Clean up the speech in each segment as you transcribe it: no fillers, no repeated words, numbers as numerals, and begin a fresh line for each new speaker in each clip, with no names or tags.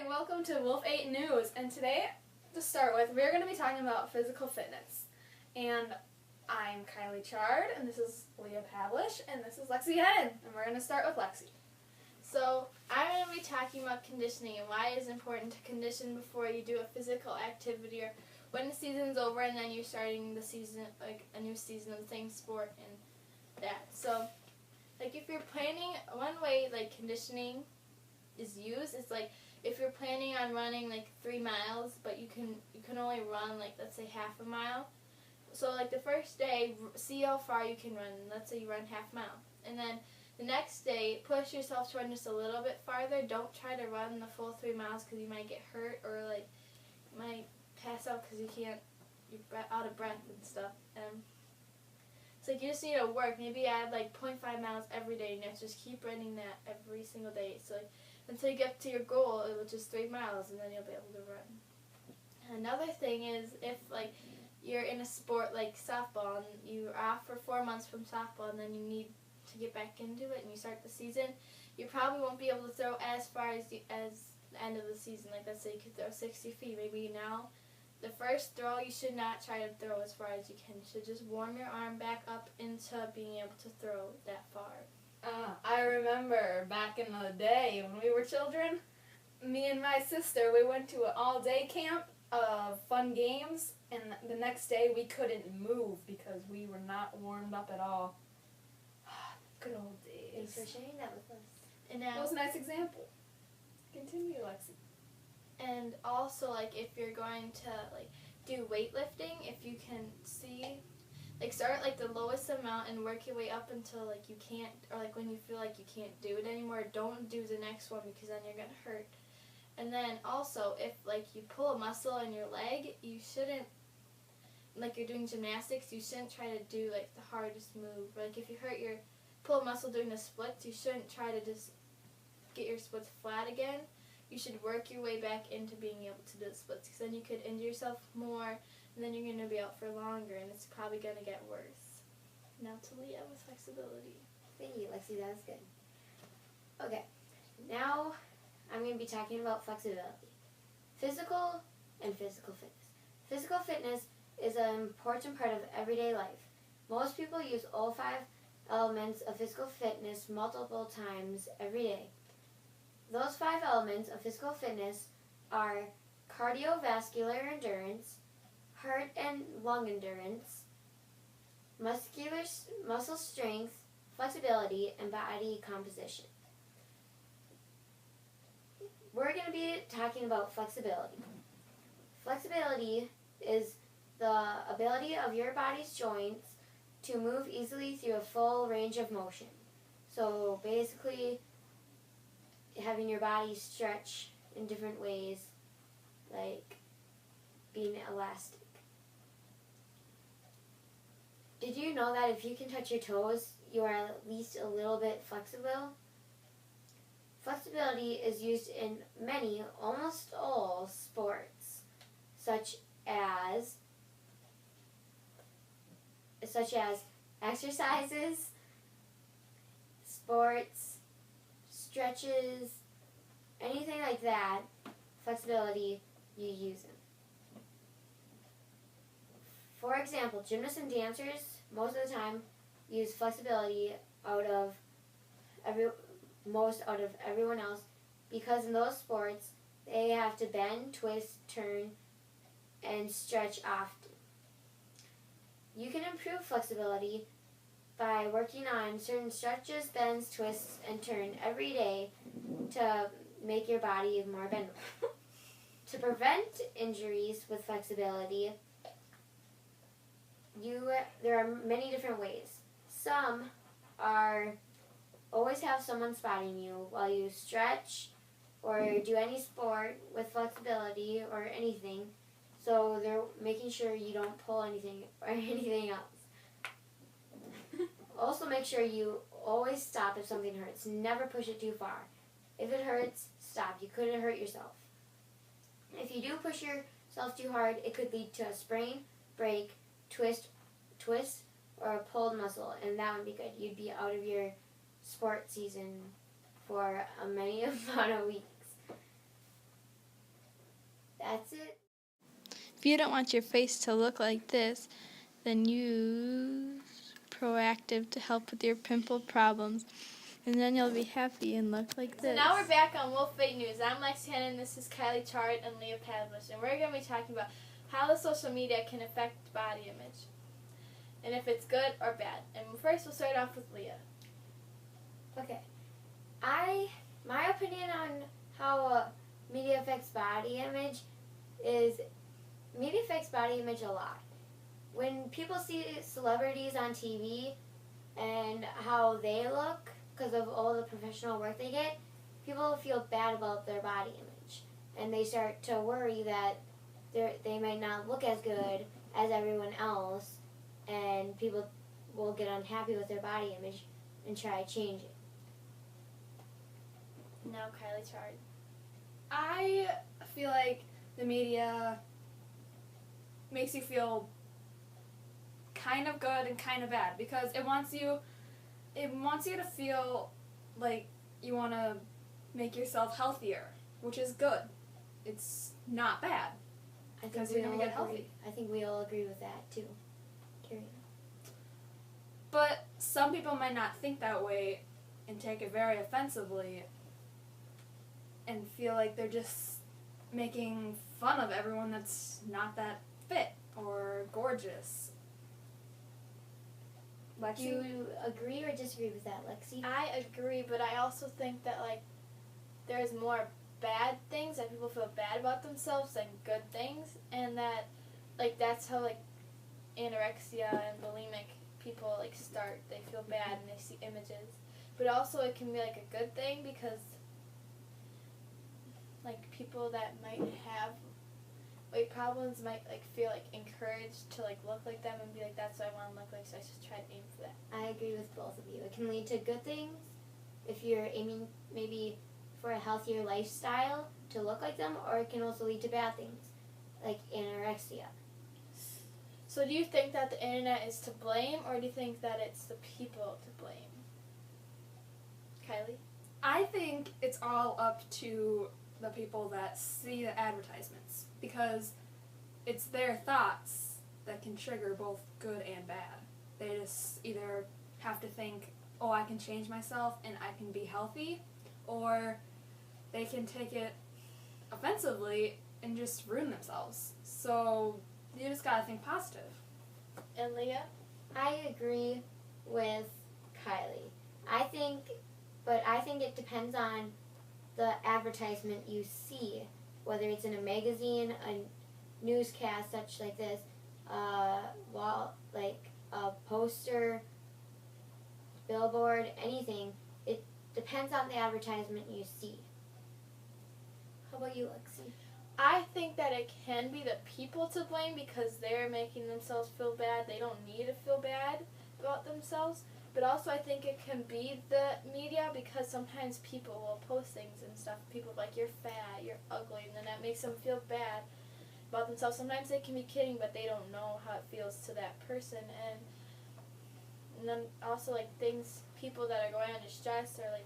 welcome to Wolf 8 News. And today, to start with, we're going to be talking about physical fitness. And I'm Kylie Chard, and this is Leah Pavlish, and this is Lexi Hennon. And we're going to start with Lexi.
So, I'm going to be talking about conditioning and why it is important to condition before you do a physical activity or when the season's over and then you're starting the season, like a new season of the same sport and that. So, like if you're planning, one way like conditioning is used is like if you're planning on running like 3 miles, but you can only run like let's say half a mile. So like the first day, see how far you can run. Let's say you run half a mile, and then the next day, push yourself to run just a little bit farther. Don't try to run the full 3 miles because you might get hurt or like you might pass out because you're out of breath and stuff. So like you just need to work. Maybe add like 0.5 miles every day, and you have to just keep running that every single day. So like, until you get to your goal, which is 3 miles, and then you'll be able to run. Another thing is if like you're in a sport like softball and you're off for 4 months from softball, and then you need to get back into it, and you start the season, you probably won't be able to throw as far as the end of the season. Like let's say you could throw 60 feet. Maybe now, the first throw, you should not try to throw as far as you can. You should just warm your arm back up into being able to throw that far.
I remember back in the day when we were children, me and my sister, we went to an all-day camp of fun games, and the next day we couldn't move because we were not warmed up at all. Good old days.
Thanks for sharing that with us.
And
That was a nice example. Continue, Lexi.
And also, like, if you're going to, like, do weightlifting, if you can see, like, start at, like, the lowest amount and work your way up until, like, you can't, or, like, when you feel like you can't do it anymore, don't do the next one because then you're going to hurt. And then also, if, like, you pull a muscle in your leg, you shouldn't, like, you're doing gymnastics, you shouldn't try to do, like, the hardest move. Like, if you pull a muscle doing the splits, you shouldn't try to just get your splits flat again. You should work your way back into being able to do the splits because then you could injure yourself more and then you're going to be out for longer and it's probably going to get worse. Now to Leah with flexibility.
Thank you, Lexi. That was good. Okay, now I'm going to be talking about flexibility. Physical and physical fitness. Physical fitness is an important part of everyday life. Most people use all 5 elements of physical fitness multiple times every day. Those 5 elements of physical fitness are cardiovascular endurance, heart and lung endurance, muscle strength, flexibility, and body composition. We're going to be talking about flexibility. Flexibility is the ability of your body's joints to move easily through a full range of motion. So basically, having your body stretch in different ways, like being elastic. Did you know that if you can touch your toes, you are at least a little bit flexible? Flexibility is used in many, almost all sports, such as exercises, sports, stretches, anything like that, flexibility, you use them. For example, gymnasts and dancers most of the time use flexibility most out of everyone else because in those sports they have to bend, twist, turn, and stretch often. You can improve flexibility by working on certain stretches, bends, twists, and turn every day to make your body more bendable. To prevent injuries with flexibility, there are many different ways. Some are always have someone spotting you while you stretch or do any sport with flexibility or anything. So they're making sure you don't pull anything or anything else. Also make sure you always stop if something hurts. Never push it too far. If it hurts, stop. You could hurt yourself. If you do push yourself too hard, it could lead to a sprain, break, twist, or a pulled muscle, and that would be good. You'd be out of your sport season for many amount of weeks.
If you don't want your face to look like this, then use Proactive to help with your pimple problems. And then you'll be happy and look like this.
So now we're back on Wolf Fate News. I'm Lexi Hannon, this is Kylie Chart and Leah Pavlich, and we're going to be talking about how the social media can affect body image, and if it's good or bad. And first we'll start off with Leah.
Okay. My opinion on how media affects body image is media affects body image a lot. When people see celebrities on TV and how they look because of all the professional work they get, people feel bad about their body image. And they start to worry that they might not look as good as everyone else, and people will get unhappy with their body image and try to change it.
Now Kylie Chart.
I feel like the media makes you feel kind of good and kind of bad because it wants you to feel like you want to make yourself healthier, which is good. It's not bad because you're going to get healthy.
I think we all agree with that too. Carry on.
But some people might not think that way and take it very offensively and feel like they're just making fun of everyone that's not that fit or gorgeous. Lexi?
Do you agree or disagree with that, Lexi?
I agree, but I also think that there's more bad things that people feel bad about themselves than good things, and that that's how anorexia and bulimic people start. They feel bad and they see images, but also it can be a good thing because people that might have weight problems might feel encouraged to look like them and be that's what I want to look like, so I should try to aim for that.
I agree with both of you. It can lead to good things if you're aiming maybe for a healthier lifestyle to look like them, or it can also lead to bad things like anorexia.
So do you think that the internet is to blame, or do you think that it's the people to blame? Kylie?
I think it's all up to the people that see the advertisements because it's their thoughts that can trigger both good and bad. They just either have to think, oh, I can change myself and I can be healthy, or they can take it offensively and just ruin themselves. So you just gotta think positive.
And Leah?
I agree with Kylie. I think it depends on the advertisement you see, whether it's in a magazine, a newscast such like this, a poster, billboard, anything. It depends on the advertisement you see. How about you, Lexi?
I think that it can be the people to blame because they're making themselves feel bad. They don't need to feel bad about themselves. But also I think it can be the media because sometimes people will post things and stuff. People you're fat, you're ugly, and then that makes them feel bad about themselves. Sometimes they can be kidding, but they don't know how it feels to that person. And then also people that are going under stress or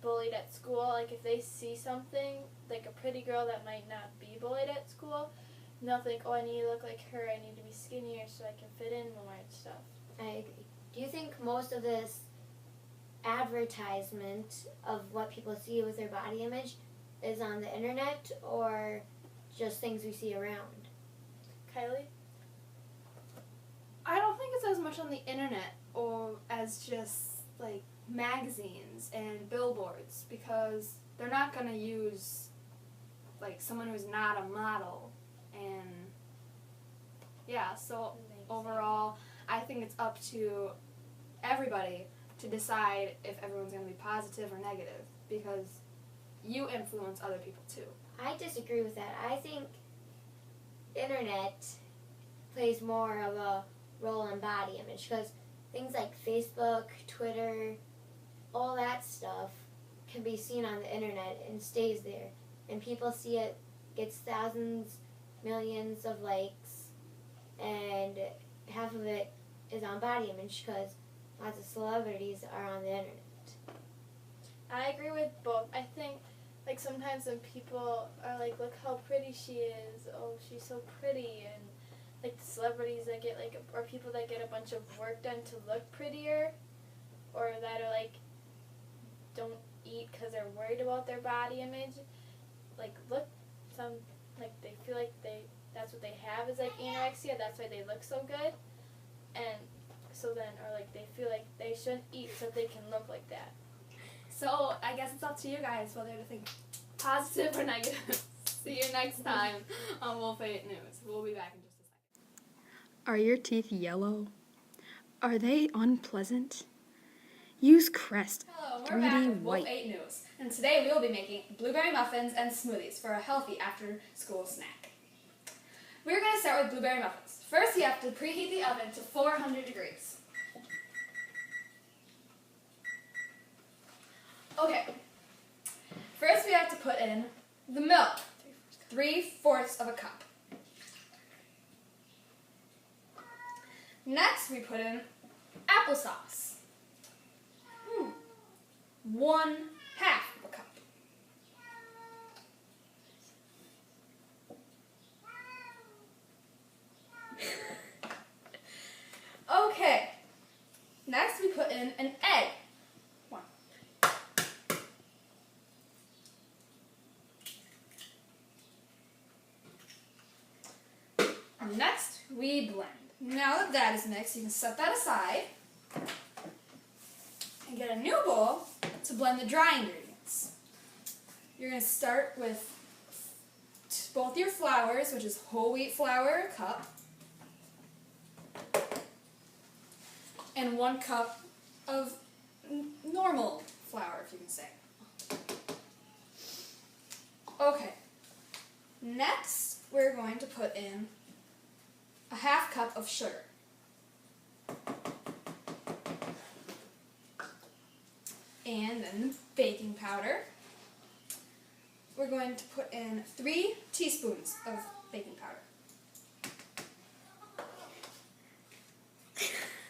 bullied at school, if they see something, a pretty girl that might not be bullied at school, and they'll think, oh, I need to look like her, I need to be skinnier so I can fit in more and stuff.
I agree. Do you think most of this advertisement of what people see with their body image is on the internet or just things we see around?
Kylie?
I don't think it's as much on the internet or as just magazines and billboards because they're not going to use someone who's not a model, and yeah, so overall I think it's up to everybody to decide if everyone's going to be positive or negative because you influence other people too.
I disagree with that. I think internet plays more of a role in body image because things like Facebook, Twitter, all that stuff can be seen on the internet and stays there. And people see it, gets thousands, millions of likes, and half of it is on body image because lots of celebrities are on the internet.
I agree with both. I think like sometimes when people are like, look how pretty she is, oh she's so pretty, and like the celebrities that get like, or people that get a bunch of work done to look prettier, or that are like don't eat because they're worried about their body image, like look, some like they feel like that's what they have is like anorexia, that's why they look so good, and so then, or like they feel like they shouldn't eat so they can look like that.
So I guess it's up to you guys whether to think positive or negative. See you next time on Wolf 8 News. We'll be back in just a second.
Are your teeth yellow? Are they unpleasant? Use Crest
Hello, we're back
3D
with Wolf
White.
8 News. And today we will be making blueberry muffins and smoothies for a healthy after-school snack. We're going to start with blueberry muffins. First, you have to preheat the oven to 400 degrees. Okay. First, we have to put in the milk, 3/4 of a cup. Next, we put in applesauce, 1/2 of a cup. Okay. Next, we put in an egg. 1. Next, we blend. Now that that is mixed, you can set that aside and get a new bowl to blend the dry ingredients. You're going to start with both your flours, which is whole wheat flour, a cup, and 1 cup of normal flour, if you can say. Okay. Next, we're going to put in a 1/2 cup of sugar. And then baking powder. We're going to put in 3 teaspoons of baking powder.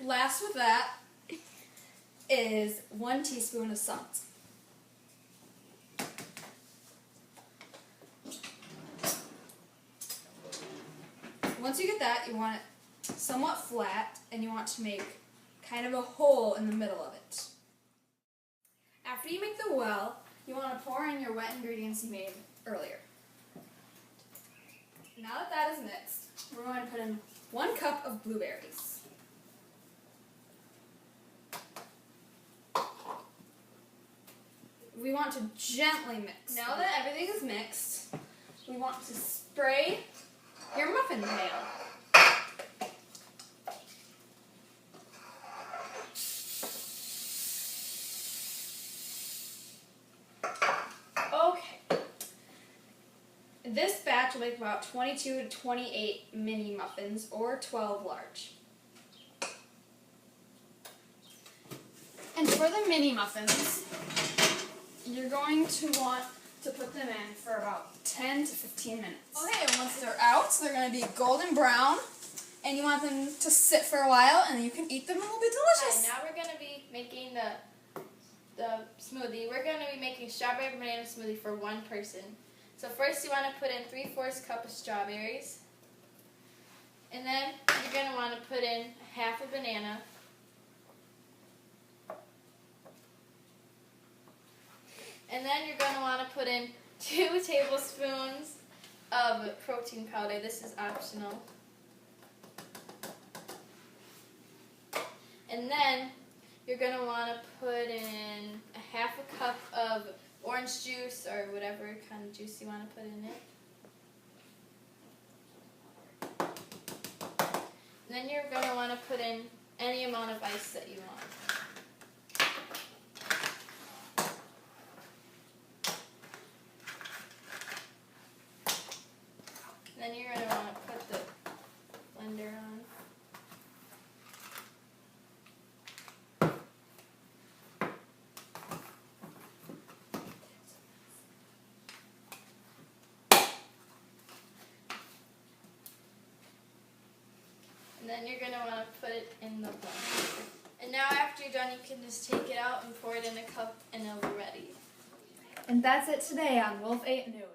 Last with that is 1 teaspoon of salt. Once you get that, you want it somewhat flat, and you want to make kind of a hole in the middle of it. After you make the well, you want to pour in your wet ingredients you made earlier. Now that that is mixed, we're going to put in 1 cup of blueberries. We want to gently mix. Now that everything is mixed, we want to spray your muffin pan. Okay. This batch will make about 22 to 28 mini muffins or 12 large. And for the mini muffins, you're going to want to put them in for about 10 to 15 minutes. Okay, and once they're out, they're going to be golden brown, and you want them to sit for a while, and then you can eat them, and they'll be delicious.
Now we're going to be making the smoothie. We're going to be making strawberry banana smoothie for 1 person. So first you want to put in 3/4 cup of strawberries, and then you're going to want to put in 1/2 a banana, and then you're going to want to put in 2 tablespoons of protein powder. This is optional. And then you're going to want to put in 1/2 a cup of orange juice or whatever kind of juice you want to put in it. And then you're going to want to put in any amount of ice that you want. Then you're going to want to put the blender on. And then you're going to want to put it in the blender. And now after you're done, you can just take it out and pour it in a cup and it'll be ready.
And that's it today on Wolf 8 News.